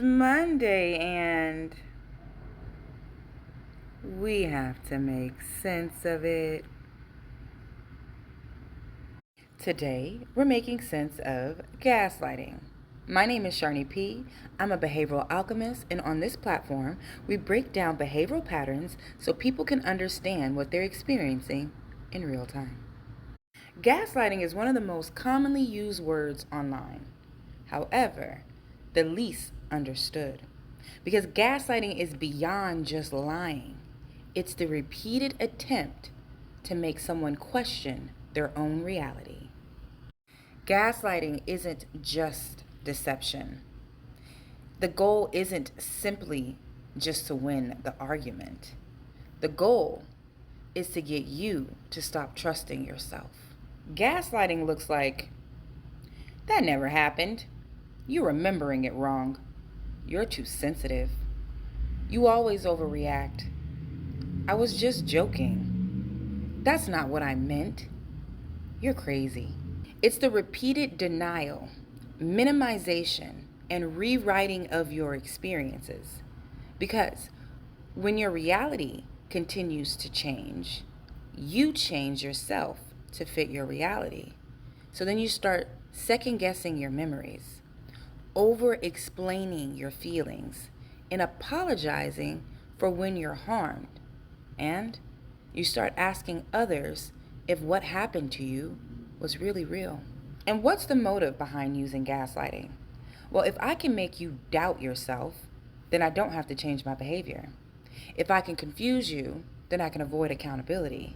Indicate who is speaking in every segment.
Speaker 1: Monday and we have to make sense of it. Today, we're making sense of gaslighting. My name is Sharny P. I'm a behavioral alchemist, and on this platform, we break down behavioral patterns so people can understand what they're experiencing in real time. Gaslighting is one of the most commonly used words online. However, the least understood. Because gaslighting is beyond just lying, it's the repeated attempt to make someone question their own reality. Gaslighting isn't just deception. The goal isn't simply just to win the argument. The goal is to get you to stop trusting yourself. Gaslighting looks like, that never happened. You're remembering it wrong. You're too sensitive. You always overreact. I was just joking. That's not what I meant. You're crazy. It's the repeated denial, minimization, and rewriting of your experiences. Because when your reality continues to change, you change yourself to fit your reality. So then you start second guessing your memories, over explaining your feelings, and apologizing for when you're harmed. And you start asking others if what happened to you was really real. And what's the motive behind using gaslighting? Well, if I can make you doubt yourself, then I don't have to change my behavior. If I can confuse you, then I can avoid accountability.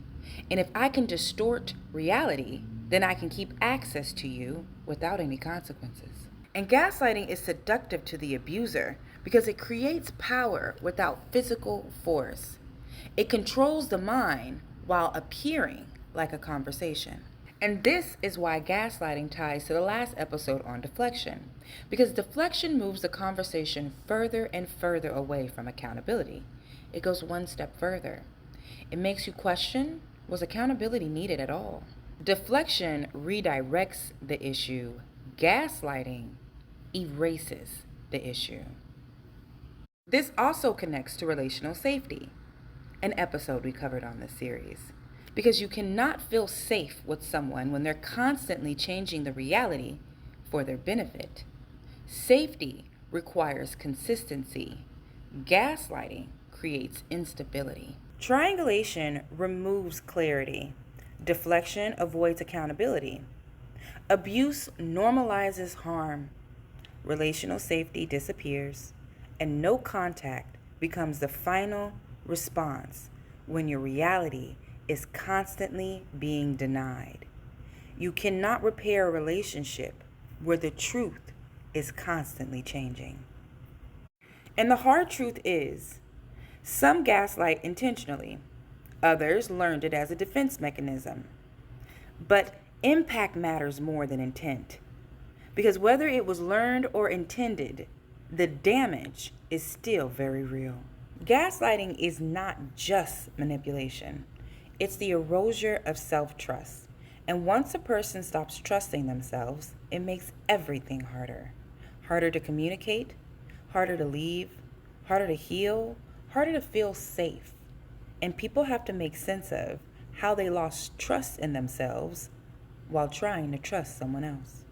Speaker 1: And if I can distort reality, then I can keep access to you without any consequences. And gaslighting is seductive to the abuser because it creates power without physical force. It controls the mind while appearing like a conversation. And this is why gaslighting ties to the last episode on deflection, because deflection moves the conversation further and further away from accountability. It goes one step further. It makes you question, was accountability needed at all? Deflection redirects the issue. Gaslighting erases the issue. This also connects to relational safety, an episode we covered on this series. Because you cannot feel safe with someone when they're constantly changing the reality for their benefit. Safety requires consistency. Gaslighting creates instability. Triangulation removes clarity. Deflection avoids accountability. Abuse normalizes harm. Relational safety disappears, and no contact becomes the final response when your reality is constantly being denied. You cannot repair a relationship where the truth is constantly changing. And the hard truth is, some gaslight intentionally, others learned it as a defense mechanism. But impact matters more than intent. Because whether it was learned or intended, the damage is still very real. Gaslighting is not just manipulation. It's the erosion of self-trust. And once a person stops trusting themselves, it makes everything harder. Harder to communicate, harder to leave, harder to heal, harder to feel safe. And people have to make sense of how they lost trust in themselves while trying to trust someone else.